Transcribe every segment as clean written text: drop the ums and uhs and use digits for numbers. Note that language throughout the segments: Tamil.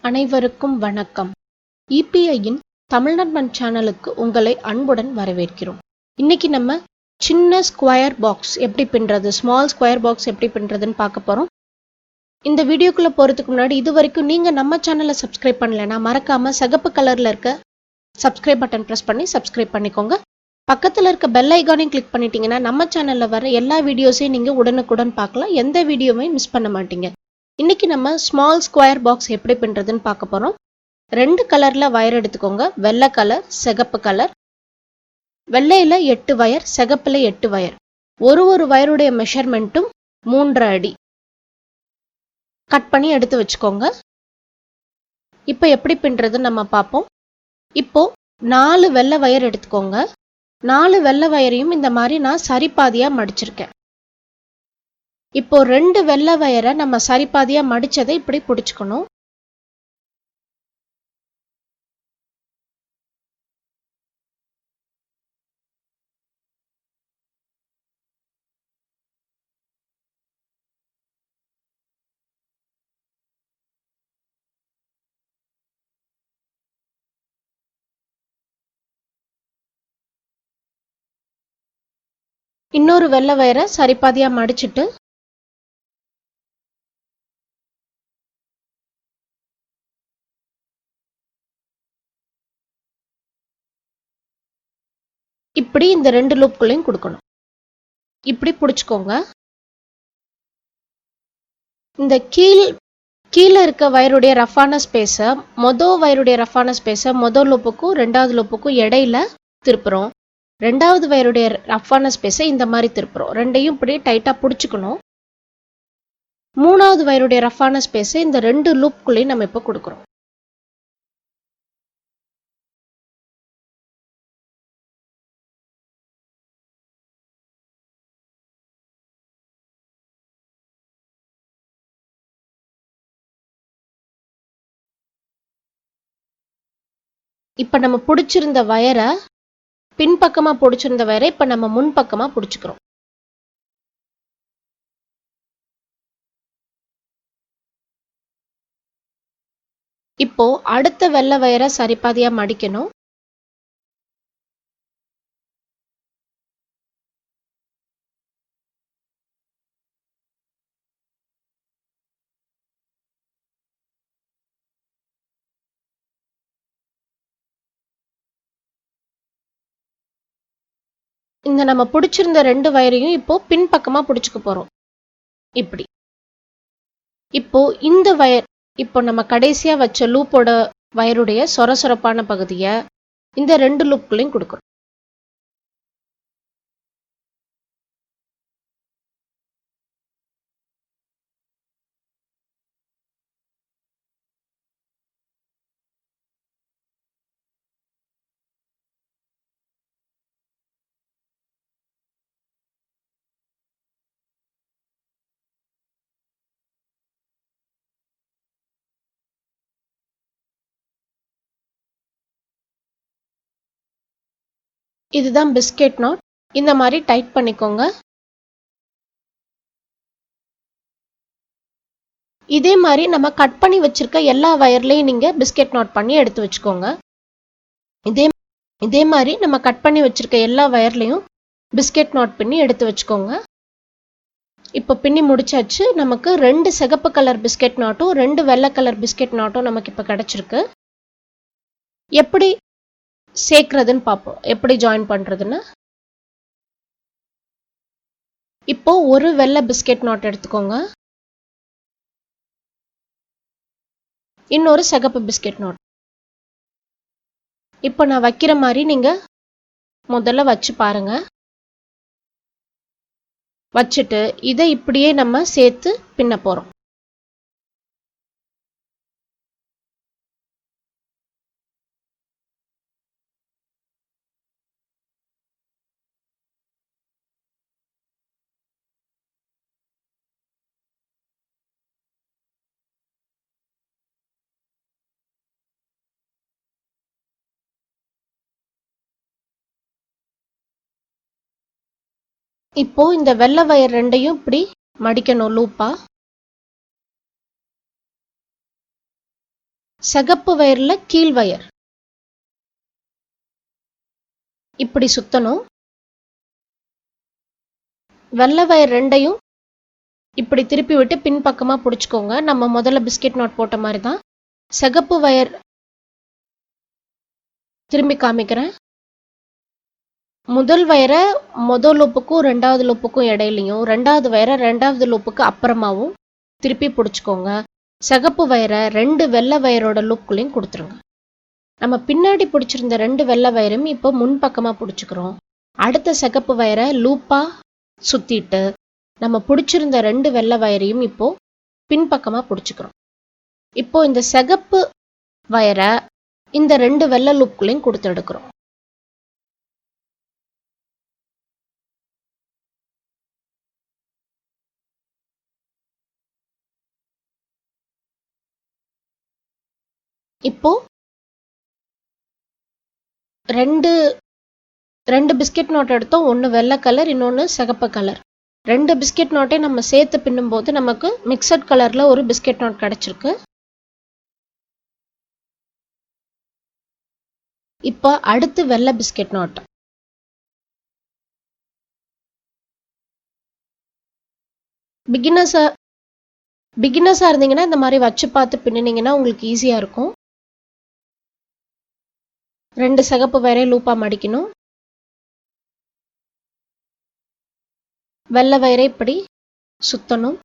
அனைவருக்கும் வணக்கம். EPIன் தமிழ் நண்பன் சேனலுக்கு உங்களை அன்புடன் வரவேற்கிறோம். இன்னைக்கு நம்ம சின்ன ஸ்கொயர் பாக்ஸ் எப்படி பின்னுறது, ஸ்மால் ஸ்கொயர் பாக்ஸ் எப்படி பின்னுறதுன்னு பார்க்க போறோம். இந்த வீடியோக்குள்ள போறதுக்கு முன்னாடி இது வரைக்கும் நீங்க நம்ம சேனலை சப்ஸ்கிரைப் பண்ணலைன்னா மறக்காம சிகப்பு கலர்ல இருக்க சப்ஸ்கிரைப் பட்டன் பிரஸ் பண்ணி சப்ஸ்கிரைப் பண்ணிக்கோங்க. பக்கத்துல இருக்க பெல் ஐகானையும் கிளிக் பண்ணிட்டீங்கன்னா நம்ம சேனல்ல வர எல்லா வீடியோஸையும் நீங்க உடனுக்குடன் பார்க்கலாம். எந்த வீடியோவையும் மிஸ் பண்ண மாட்டீங்க. இன்னைக்கு நம்ம ஸ்மால் ஸ்கொயர் பாக்ஸ் எப்படி பின்னுறதுன்னு பார்க்க போறோம். ரெண்டு கலர்ல வயர் எடுத்துக்கோங்க. வெள்ளை கலர், சிகப்பு கலர். வெள்ளையில 8 வயர், சிகப்புல 8 வயர். ஒரு வயருடைய மெஷர்மெண்ட்டும் 3.5 அடி. கட் பண்ணி எடுத்து வச்சுக்கோங்க. இப்போ எப்படி பின்னுறதுன்னு நம்ம பார்ப்போம். இப்போ 4 வெள்ளை வயர் எடுத்துக்கோங்க. 4 வெள்ளை வயரையும் இந்த மாதிரி நான் சரிபாதியா மடிச்சிருக்கேன். இப்போ 2 வெள்ளை வயரை நம்ம சரிபாதியா மடிச்சதை இப்படி பிடிச்சுக்கணும். இன்னொரு வெள்ளை வயரை சரிபாதியா மடிச்சிட்டு இப்படி இந்த 2 லூப்குள்ளையும் கொடுக்கணும். இப்படி பிடிச்சுக்கோங்க. இந்த கீழே இருக்க வயருடைய ரஃபான ஸ்பேஸை வயருடைய ரஃபான ஸ்பேஸை லூப்புக்கும் 2வது லூப்புக்கும் இடையில திருப்புறோம். 2வது வயருடைய ரஃபான ஸ்பேஸை இந்த மாதிரி திருப்புறோம். ரெண்டையும் இப்படி டைட்டா பிடிச்சுக்கணும். 3வது வயருடைய ரஃபான ஸ்பேஸை இந்த 2 லூப்குள்ளையும் நம்ம இப்போ கொடுக்குறோம். இப்ப நம்ம பிடிச்சிருந்த வயரை பின்பக்கமா பிடிச்சிருந்த வயரை இப்ப நம்ம முன்பக்கமா பிடிச்சுக்கிறோம். இப்போ அடுத்த வெள்ளை வயரை சரிபாதியா மடிக்கணும். இந்த நம்ம பிடிச்சிருந்த 2 வயரையும் இப்போ பின்பக்கமா பிடிச்சுக்க போறோம். இப்படி. இப்போ இந்த வயர், இப்போ நம்ம கடைசியா வச்ச லூப்போட வயருடைய சொரசொரப்பான பகுதியை இந்த 2 லூப்குள்ளையும் கொடுக்குறோம். இதுதான் பிஸ்கெட் நாட். இந்த மாதிரி டைட் பண்ணிக்கோங்க. இதே மாதிரி நம்ம கட் பண்ணி வச்சிருக்க எல்லா வயர்லையும் நீங்க பிஸ்கெட் நாட் பண்ணி எடுத்து வச்சுக்கோங்க. இதே மாதிரி நம்ம கட் பண்ணி வச்சிருக்க எல்லா வயர்லையும் பிஸ்கெட் நாட் பண்ணி எடுத்து வச்சுக்கோங்க. இப்போ பின்னி முடிச்சாச்சு. நமக்கு 2 சிகப்பு கலர் பிஸ்கெட் நாட்டும் 2 வெள்ளை கலர் பிஸ்கெட் நாட்டும் நமக்கு இப்போ கிடைச்சிருக்கு. எப்படி சேர்க்கிறதுன்னு பார்ப்போம், எப்படி ஜாயின் பண்றதுன்னு. இப்போ ஒரு வெள்ளை பிஸ்கெட் நாட் எடுத்துக்கோங்க. இன்னொரு சிகப்பு பிஸ்கெட் நாட். இப்போ நான் வைக்கிற மாதிரி நீங்க முதல்ல வச்சு பாருங்க. வச்சுட்டு இதை இப்படியே நம்ம சேர்த்து பின்ன போறோம். இப்போ இந்த வெள்ளை வயர் ரெண்டையும் இப்படி மடிக்கணும் லூப்பா. சிகப்பு வயர்ல கீழ் வயர் இப்படி சுத்தணும். வெள்ளை வயர் ரெண்டையும் இப்படி திருப்பி விட்டு பின்பக்கமா பிடிச்சுக்கோங்க. நம்ம முதல்ல பிஸ்கெட் நாட் போட்ட மாதிரி தான். சிகப்பு வயர் திரும்பி காமிக்கிறேன். முதல் வயரை முதல் லூப்புக்கும் ரெண்டாவது லூப்புக்கும் இடையிலையும், ரெண்டாவது வயரை ரெண்டாவது லூப்புக்கு அப்புறமாவும் திருப்பி பிடிச்சுக்கோங்க. சிகப்பு வயரை ரெண்டு வெள்ளை வயரோட லூப்புக்குள்ளேயும் கொடுத்துருங்க. நம்ம பின்னாடி பிடிச்சிருந்த ரெண்டு வெள்ளை வயரும் இப்போ முன்பக்கமா பிடிச்சிக்கிறோம். அடுத்த சிகப்பு வயரை லூப்பா சுத்திட்டு நம்ம பிடிச்சிருந்த ரெண்டு வெள்ளை வயரையும் இப்போ பின்பக்கமா பிடிச்சிக்கிறோம். இப்போ இந்த சிகப்பு வயரை இந்த ரெண்டு வெள்ளை லூப்புக்குள்ளேயும் கொடுத்து எடுக்கிறோம். இப்போ ரெண்டு பிஸ்கெட் நோட் எடுத்தோம். ஒன்று வெள்ளை கலர், இன்னொன்று சிகப்பு கலர். ரெண்டு பிஸ்கெட் நோட்டை நம்ம சேர்த்து பின்னும்போது நமக்கு மிக்சட் கலர்ல ஒரு பிஸ்கெட் நோட் கிடைச்சிருக்கு. இப்போ அடுத்து வெள்ளை பிஸ்கெட் நோட். பிகினர்ஸா இருந்தீங்கன்னா இந்த மாதிரி வச்சு பார்த்து பின்னினீங்கன்னா உங்களுக்கு ஈஸியா இருக்கும். ரெண்டு சிகப்பு வயரை லூப்பா மடிக்கணும். வெள்ளை வயரை இப்படி சுத்தணும்.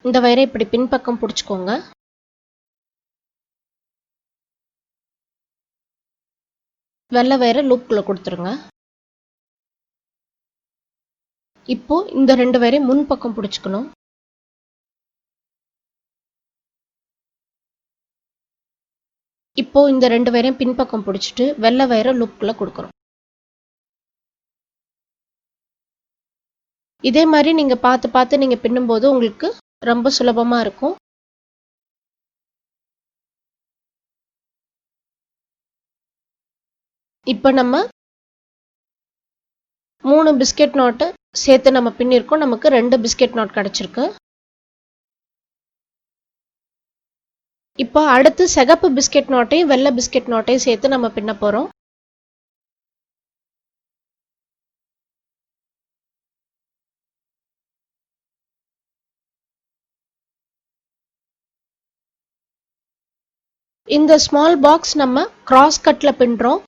இந்த வயரை இப்படி பின்பக்கம் பிடிச்சுக்கோங்க. வெள்ளை வயரை லூப்புக்குள்ள கொடுத்துருங்க. இப்போ இந்த ரெண்டு வயரை முன்பக்கம் பிடிச்சுக்கணும். இப்போ இந்த ரெண்டு வயரையும் பின்பக்கம் பிடிச்சிட்டு வெள்ளை வயரை லூப்புக்குள்ள கொடுக்குறோம். இதே மாதிரி நீங்க பார்த்து பார்த்து நீங்க பின்னும்போது உங்களுக்கு ரொம்ப சுலபமா இருக்கும். இப்போ நம்ம 3 பிஸ்கெட் நோட்டு சேர்த்து நம்ம பின்னிருக்கோம். நமக்கு 2 பிஸ்கெட் நோட் கிடைச்சிருக்கு. இப்போ அடுத்து சிகப்பு பிஸ்கெட் நோட்டையும் வெள்ளை பிஸ்கெட் நோட்டையும் சேர்த்து நம்ம பின்ன போறோம். இந்த ஸ்மால் பாக்ஸ் நம்ம கிராஸ் கட்ல பின்றோம்.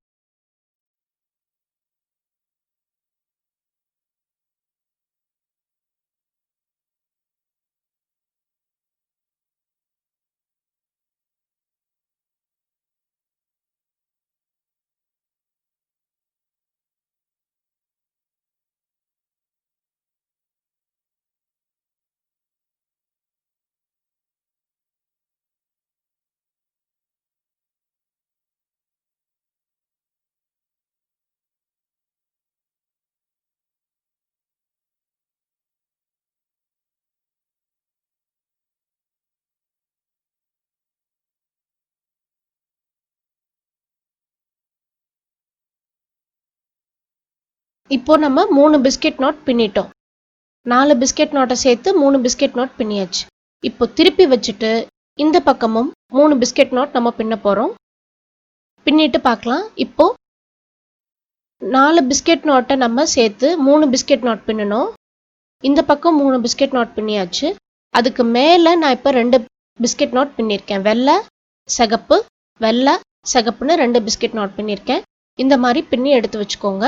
இப்போ நம்ம 3 பிஸ்கெட் நோட் பின்னிட்டோம். 4 பிஸ்கெட் நோட்டை சேர்த்து 3 பிஸ்கெட் நோட் பின்னியாச்சு. இப்போ திருப்பி வச்சுட்டு இந்த பக்கமும் 3 பிஸ்கெட் நோட் நம்ம பின்ன போறோம். பின்னிட்டு பார்க்கலாம். இப்போ 4 பிஸ்கெட் நோட்டை நம்ம சேர்த்து 3 பிஸ்கெட் நோட் பின்னணும். இந்த பக்கம் 3 பிஸ்கெட் நோட் பின்னியாச்சு. அதுக்கு மேல நான் இப்போ 2 பிஸ்கெட் நோட் பின்னிருக்கேன். வெள்ளை சிகப்பு வெள்ளை சிகப்புன்னு 2 பிஸ்கெட் நோட் பின்னிருக்கேன். இந்த மாதிரி பின்னி எடுத்து வச்சுக்கோங்க.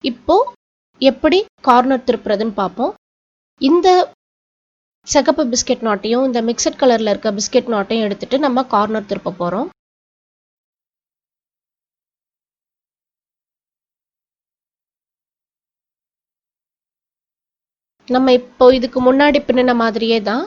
இப்போ எப்படி கார்னர் திருப்புறதுன்னு பார்ப்போம். இந்த சிகப்பு பிஸ்கெட் நோட்டையும் இந்த மிக்சட் கலர்ல இருக்க பிஸ்கெட் நோட்டையும் எடுத்துட்டு நம்ம கார்னர் திருப்ப போறோம். நம்ம இப்போ இதுக்கு முன்னாடி பின்னின மாதிரியே தான்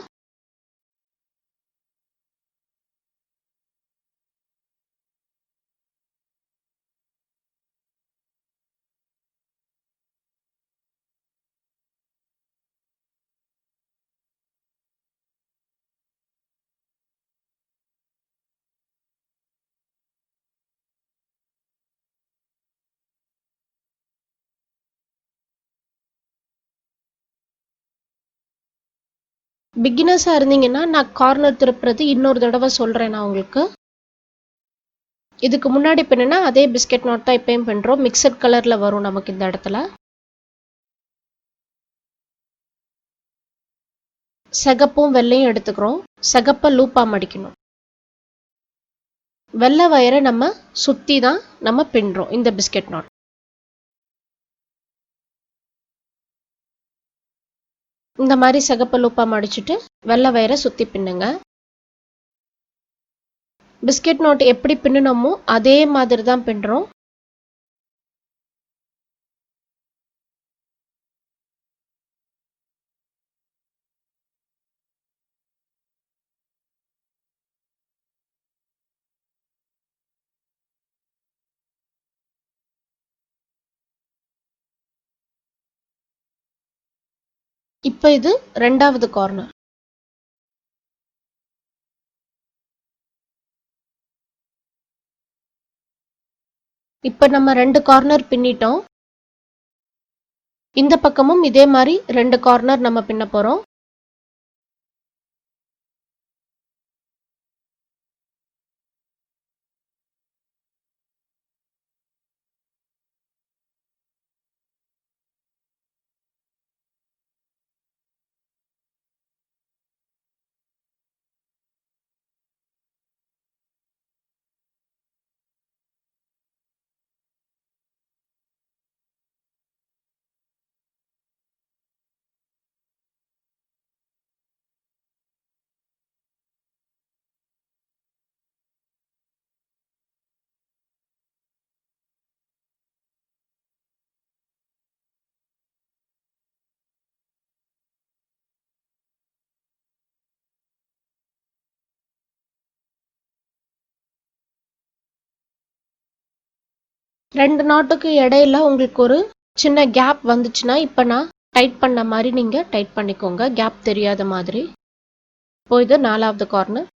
பிகினர்ஸா இருந்தீங்கன்னா நான் கார்னர் திருப்புறது இன்னொரு தடவை சொல்றேன் நான் உங்களுக்கு. இதுக்கு முன்னாடி பின்னுனா அதே பிஸ்கட் நாட் தான் இப்பயும் பண்றோம். மிக்சட் கலர்ல வரும் நமக்கு இந்த இடத்துல. சிகப்பும் வெள்ளையும் எடுத்துக்கிறோம். சிகப்பை லூப்பா மடிக்கணும். வெள்ளை வயரை நம்ம சுத்தி தான் நம்ம பின்றோம் இந்த பிஸ்கட் நாட். இந்த மாதிரி சிகப்பை லூப்பா மடிச்சுட்டு வெள்ளை வயரை சுத்தி பின்னுங்க. பிஸ்கட் நாட் எப்படி பின்னணுமோ அதே மாதிரி தான் பின்றோம். இப்போ இது ரெண்டாவது கார்னர். இப்போ நம்ம 2 கார்னர் பின்னிட்டோம். இந்த பக்கமும் இதே மாதிரி 2 கார்னர் நம்ம பின்ன போறோம். ரெண்டு நாட்டுக்கு இடையில உங்களுக்கு ஒரு சின்ன கேப் வந்துச்சுன்னா இப்போ நான் டைட் பண்ண மாதிரி நீங்கள் டைட் பண்ணிக்கோங்க, கேப் தெரியாத மாதிரி. இப்போ இது 4வது கார்னர்.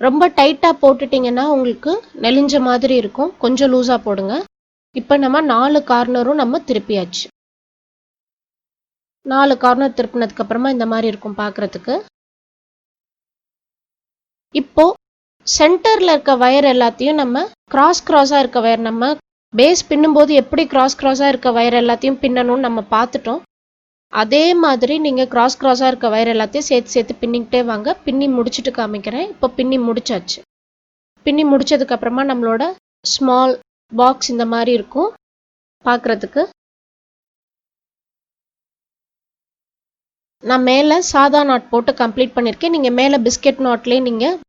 ரொம்ப டைட்டா போட்டுட்டீங்கன்னா உங்களுக்கு நெளிஞ்ச மாதிரி இருக்கும், கொஞ்சம் லூஸா போடுங்க. இப்போ நம்ம 4 கார்னரும் நம்ம திருப்பியாச்சு. 4 கார்னர் திருப்பினதுக்கு அப்புறமா இந்த மாதிரி இருக்கும் பார்க்கறதுக்கு. இப்போ சென்டர்ல இருக்க வயர் எல்லாத்தையும் நம்ம கிராஸா இருக்க வயர், நம்ம பேஸ் பின்னும்போது எப்படி கிராஸா இருக்க வயர் எல்லாத்தையும் பின்னணும்னு நம்ம பார்த்துட்டோம். அதே மாதிரி நீங்க கிராஸா இருக்க வயர் எல்லாத்தையும் சேர்த்து பின்னிக்கிட்டே வாங்க. பின்னி முடிச்சுட்டு காமிக்கிறேன். இப்போ பின்னி முடிச்சாச்சு. பின்னி முடிச்சதுக்கு அப்புறமா நம்மளோட ஸ்மால் பாக்ஸ் இந்த மாதிரி இருக்கும் பார்க்கறதுக்கு. நான் மேலே சாதா நாட் போட்டு கம்ப்ளீட் பண்ணியிருக்கேன். நீங்கள் மேலே பிஸ்கெட் நாட்லேயே நீங்கள்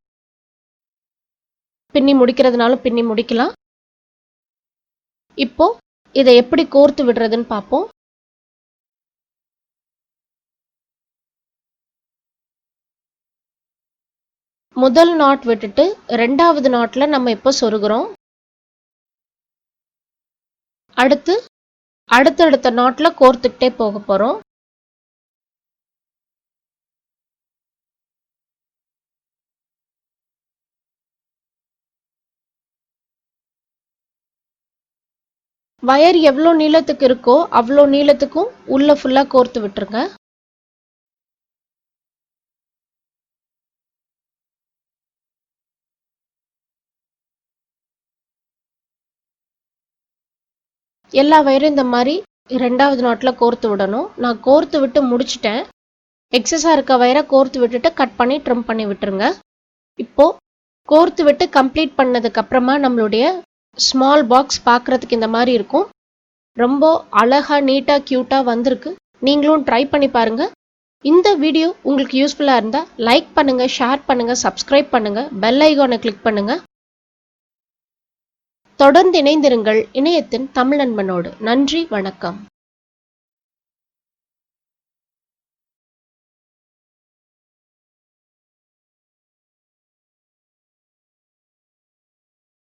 பின்னி முடிக்கிறதுனாலும் பின்னி முடிக்கலாம். இப்போ இதை எப்படி கோர்த்து விடுறதுன்னு பார்ப்போம். முதல் நாட் விட்டுட்டு ரெண்டாவது நாட்ல நம்ம இப்போ சொருகிறோம். அடுத்தடுத்த நாட்ல கோர்த்துக்கிட்டே போக போறோம். வயர் எவ்வளோ நீளத்துக்கு இருக்கோ அவ்வளோ நீளத்துக்கும் உள்ள ஃபுல்லா கோர்த்து விட்டுருங்க. எல்லா வயரும் இந்த மாதிரி ரெண்டாவது நாட்ல கோர்த்து விடணும். நான் கோர்த்து விட்டு முடிச்சிட்டேன். எக்ஸஸா இருக்க வயரை கோர்த்து விட்டுட்டு கட் பண்ணி ட்ரிம் பண்ணி விட்டுருங்க. இப்போ கோர்த்து விட்டு கம்ப்ளீட் பண்ணதுக்கு அப்புறமா நம்மளுடைய ஸ்மால் பாக்ஸ் பார்க்கறதுக்கு இந்த மாதிரி இருக்கும். ரொம்ப அழகா நீட்டா கியூட்டா வந்திருக்கு. நீங்களும் ட்ரை பண்ணி பாருங்க. இந்த வீடியோ உங்களுக்கு யூஸ்ஃபுல்லா இருந்தா லைக் பண்ணுங்க, ஷேர் பண்ணுங்க, சப்ஸ்கிரைப் பண்ணுங்க, பெல் ஐகானை கிளிக் பண்ணுங்க. தொடர்ந்து இணைந்திருங்கள் இணையத்தின் தமிழ் நண்பனோடு. நன்றி, வணக்கம்.